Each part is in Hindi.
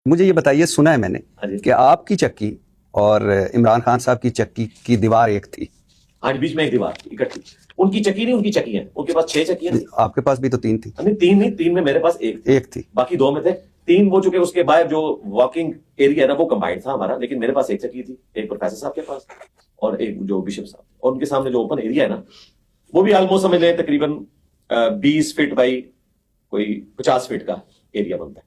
मुझे ये बताइए, सुना है मैंने हाँ जी। कि आपकी चक्की और इमरान खान साहब की चक्की की दीवार एक थी। आज बीच में एक दीवार थी इकट्ठी। उनकी चक्की नहीं, उनकी चक्की है। उनके पास 6 चक्कियां थी। आपके पास भी तो 3 थी। नहीं, 3 नहीं, 3 में मेरे पास एक थी। बाकी 2 में थे। 3 वो चुके, उसके बाद जो वॉकिंग एरिया है ना वो कंबाइंड था हमारा, लेकिन मेरे पास एक चक्की थी, एक प्रोफेसर साहब के पास और एक जो बिशप साहब, और उनके सामने जो ओपन एरिया है ना वो भी ऑलमोस्ट समझ लें तकरीबन 20 फीट बाई कोई 50 फीट का एरिया बनता है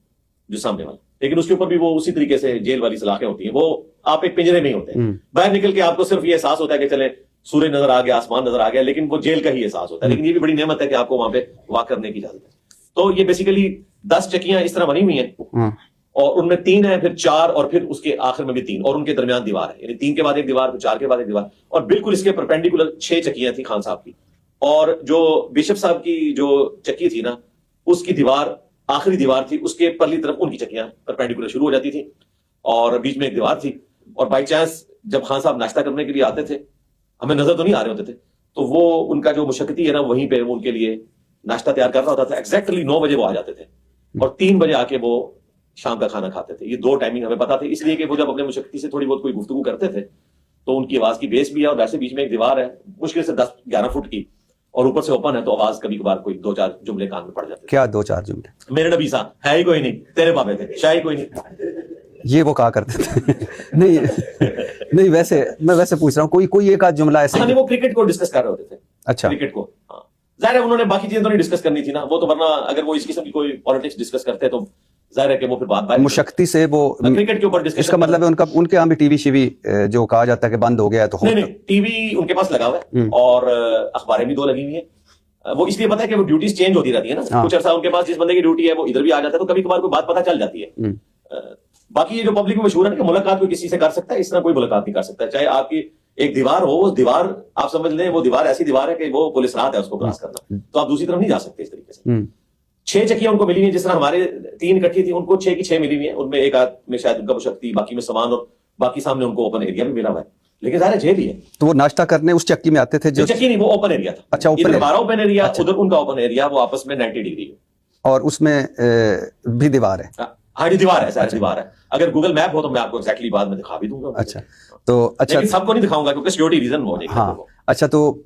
जो सामने वाला। लेकिन उसके ऊपर भी वो उसी तरीके से जेल वाली सलाखें होती हैं, वो आप एक पिंजरे में ही होते हैं। बाहर निकल के आपको सिर्फ ये एहसास होता है कि चले सूर्य नजर आ गया, आसमान नजर आ गया, लेकिन वो जेल का ही एहसास होता है। लेकिन ये भी बड़ी नेमत है कि आपको वहां पे वॉक करने की इजाजत है। तो ये बेसिकली 10 चक्कियां इस तरह बनी हुई हैं और उनमें 3 है, फिर 4 और फिर उसके आखिर में भी 3 और उनके दरमियान दीवार है, यानी 3 के बाद एक दीवार, फिर 4 के बाद एक दीवार, और बिल्कुल इसके परपेंडिकुलर 6 चक्कियां थी खान साहब की। और जो बिशप साहब की जो चक्की थी ना उसकी दीवार, आखिरी दीवार थी, उसके परली तरफ उनकी चक्कियां परपेंडिकुलर शुरू हो जाती थी और बीच में एक दीवार थी। और बाई चांस जब खान साहब नाश्ता करने के लिए आते थे, हमें नजर तो नहीं आ रहे होते थे, तो वो उनका जो मुशक्कती है ना वहीं पे वो उनके लिए नाश्ता तैयार कर रहा होता था। एग्जैक्टली 9 बजे वो आ जाते थे और 3 बजे आके वो शाम का खाना खाते थे। ये 2 टाइमिंग हमें पता थे, इसलिए कि वो जब अपने मुशक्कती से थोड़ी बहुत कोई गुफ्तगू करते थे तो उनकी आवाज की बेस भी है और वैसे बीच में एक दीवार है मुश्किल से 10-11 फुट की और ऊपर से ओपन है, तो आवाज कभी कभार कोई 2-4 जुमले कान में पड़ जाते थे। क्या 2-4 जुमले? मेरे नबी साहब है ही कोई नहीं, तेरे बाबे थे शाही कोई नहीं, ये वो कहा करते थे। नहीं नहीं, वैसे मैं वैसे पूछ रहा हूँ, कोई एक आध जुमला ऐसे। हाँ, नहीं, वो क्रिकेट को डिस्कस कर रहे होते थे। अच्छा, क्रिकेट को, हाँ जाहिर है उन्होंने बाकी चीजें तो नहीं डिस्कस करनी थी ना, वो तो वरना अगर वो इस किस्म की कोई पॉलिटिक्स डिस्कस करते तो जाहिर है कि वो फिर बात मुशक्कती से वो क्रिकेट के ऊपर डिस्कस। इसका मतलब है उनका, उनके यहाँ भी टीवी शीवी जो कहा जाता है कि बंद हो गया है, तो नहीं, टीवी उनके पास लगा हुआ है और अखबारें भी 2 लगी हुई है। वो इसलिए पता है कि वो ड्यूटीज चेंज होती रहती है ना। कुछ अर्सा उनके पास जिस बंदे की ड्यूटी है वो इधर भी आ जाता है, तो कभी कभार कोई बात पता चल जाती है। बाकी ये जो पब्लिक में मशहूर है ना कि मुलाकात कोई किसी से कर सकता है, इस तरह कोई मुलाकात नहीं कर सकता। चाहे आपकी एक दीवार हो, वो दीवार आप समझ लें वो दीवार ऐसी दीवार है कि वो पुलिस रात है उसको क्रॉस करना, तो आप दूसरी तरफ नहीं जा सकते इस तरीके से। 6 चक्कियां उनको मिली हुई, जिस तरह हमारे 3 इकट्ठी थी, उनको 6 की 6 मिली हुई है। उनमें एक आध में शायद उनका मुशक्कती, बाकी में सामान, और बाकी सामने उनको ओपन एरिया भी मिला हुआ है, लेकिन सारे जेल ही है। तो वो नाश्ता करने उस चक्की में आते थे? जो चक्की नहीं, वो ओपन एरिया था। अच्छा, ओपन हमारा ओपन एरिया, उधर उनका ओपन एरिया, वो आपस में 90 डिग्री है और उसमें भी दीवार है। हाँ, दीवार है, सारी दीवार है। अगर गूगल मैप हो तो मैं आपको एक्जैक्टली बाद में दिखा भी दूंगा। अच्छा, तो अच्छा, लेकिन सबको नहीं दिखाऊंगा क्योंकि सिक्योरिटी रीजन हो जाएगा। हाँ, अच्छा, तो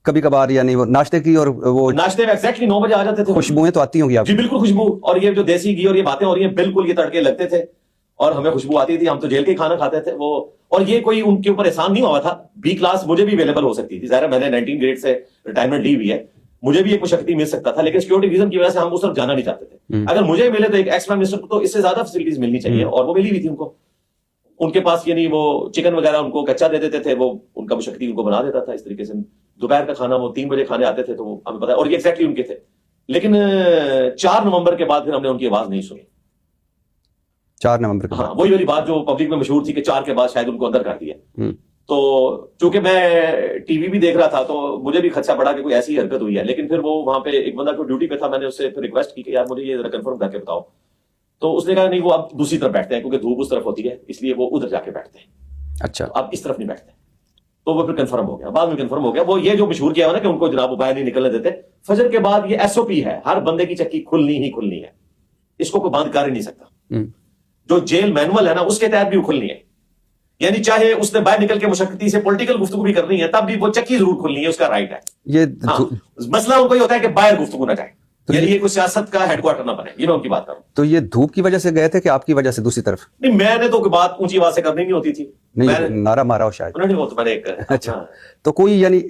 कभी कभार यानी वो नाश्ते की, और वो नाश्ते में एक्जैक्टली 9 बजे आ जाते थे। खुशबुएं तो आती होंगी आपको? जी बिल्कुल खुशबू, और ये जो देसी घी और ये बातें हो रही हैं, बिल्कुल ये तड़के लगते थे और हमें खुशबू आती थी। हम तो जेल के खाना खाते थे वो, और ये कोई उनके ऊपर एहसान नहीं हुआ था। बी क्लास मुझे भी अवेलेबल हो सकती थी, ज़ाहिर मैंने 19 ग्रेड से रिटायरमेंट ली हुई है, मुझे भी एक मुशक्कती मिल सकता था, लेकिन सिक्योरिटी रीजन की वजह से हम उस तरफ जाना नहीं चाहते थे। अगर मुझे मिले तो एक एक्स प्राइम मिनिस्टर को तो इससे ज्यादा फैसिलिटीज मिलनी चाहिए, और वो मिली हुई थी उनको। उनके पास यानी वो चिकन वगैरह उनको कच्चा दे देते थे, वो उनका मुशक्कती उनको बना देता था इस तरीके से। दोपहर का खाना वो 3 बजे खाने आते थे, तो हमें पता है, और ये एक्जैक्टली उनके थे। लेकिन 4 नवंबर के बाद फिर हमने उनकी आवाज नहीं सुनी। 4 नवंबर के हाँ, वही वाली बात जो पब्लिक में मशहूर थी कि 4 के बाद शायद उनको अंदर कर दिया। तो चूंकि मैं टीवी भी देख रहा था तो मुझे भी खदशा पड़ा कि कोई ऐसी हरकत हुई है। लेकिन फिर वो वहां पे एक बंदा को ड्यूटी पे था, मैंने उससे फिर रिक्वेस्ट की कि यार मुझे ये जरा कंफर्म करके बताओ। तो उसने कहा नहीं, वो अब दूसरी तरफ बैठते हैं क्योंकि धूप उस तरफ होती है, इसलिए वो उधर जाके बैठते हैं। अच्छा, अब इस तरफ नहीं बैठते। तो वो फिर कंफर्म हो गया, बाद में कंफर्म हो गया। वो ये जो मशहूर किया हुआ ना कि उनको जनाब बाहर नहीं निकलने देते। फजर के बाद ये एसओपी है, हर बंदे की चक्की खुलनी ही खुलनी है, इसको कोई बंद कर ही नहीं सकता। जो जेल मैनुअल है ना उसके तहत भी खुलनी है, यानी चाहे उसने बाहर निकल के मुशक्कती से पॉलिटिकल गुफ्तगू भी करनी है तब भी वो चक्की जरूर खुलनी है, उसका राइट है। ये मसला उनको ये होता है कि बाहर गुफ्तगू ना जाए, यानी ये कोई सियासत का हेडक्वार्टर ना बने, ये मैं उनकी बात कर रहा हूं। तो ये धूप की वजह से गए थे कि आपकी वजह से दूसरी तरफ? नहीं, मैंने तो कोई बात ऊंची आवाज से करनी नहीं होती थी। नहीं, नारा मारा हो शायद। नहीं, वो तो मैंने एक अच्छा, तो कोई यानी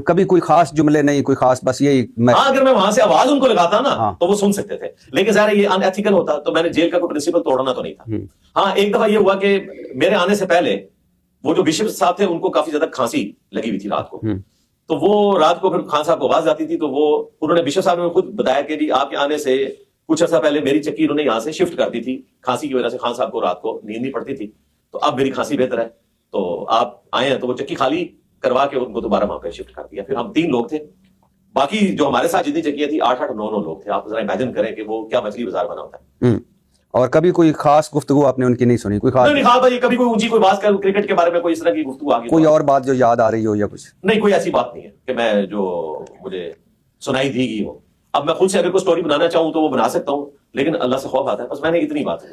कभी कोई खास जुमले नहीं, कोई खास, बस यही हाँ, अगर मैं वहां से आवाज उनको लगाता ना तो वो सुन सकते थे, लेकिन ज़ाहिर ये अनएथिकल होता, तो मैंने जेल का कोई प्रिंसिपल तोड़ना तो नहीं था। हाँ, एक दफा ये हुआ कि मेरे आने से पहले वो जो बिशप साहब थे उनको काफी ज्यादा खांसी लगी हुई थी रात को। तो वो रात को फिर खान साहब को आवाज आती थी, तो वो उन्होंने बिशप साहब ने खुद बताया कि जी आपके आने से कुछ अर्सा पहले मेरी चक्की उन्होंने यहां से शिफ्ट कर दी थी, खांसी की वजह से खान साहब को रात को नींद नहीं पड़ती थी, तो अब मेरी खांसी बेहतर है, तो आप आए हैं। तो वो चक्की खाली करवा के उनको दोबारा वहां पर शिफ्ट कर दिया। फिर हम 3 लोग थे, बाकी जो हमारे साथ जितनी चक्कियां थी 8-8, 9-9 लोग थे। आप जरा इमेजिन करें कि वो क्या मछली बाजार बना होता है। और कभी कोई खास गुफ्तगू आपने उनकी नहीं सुनी? कोई खास नहीं, हाँ भाई, कभी कोई ऊंची कोई बात कर, क्रिकेट के बारे में कोई इस तरह की गुफ्तगू आ गई, कोई और बात जो याद आ रही हो या कुछ? नहीं, कोई ऐसी बात नहीं है कि मैं जो मुझे सुनाई दी गई हो। अब मैं खुद से अगर कोई स्टोरी बनाना चाहूं तो वो बना सकता हूं, लेकिन अल्लाह से खौफ आता है, बस मैंने इतनी बात है।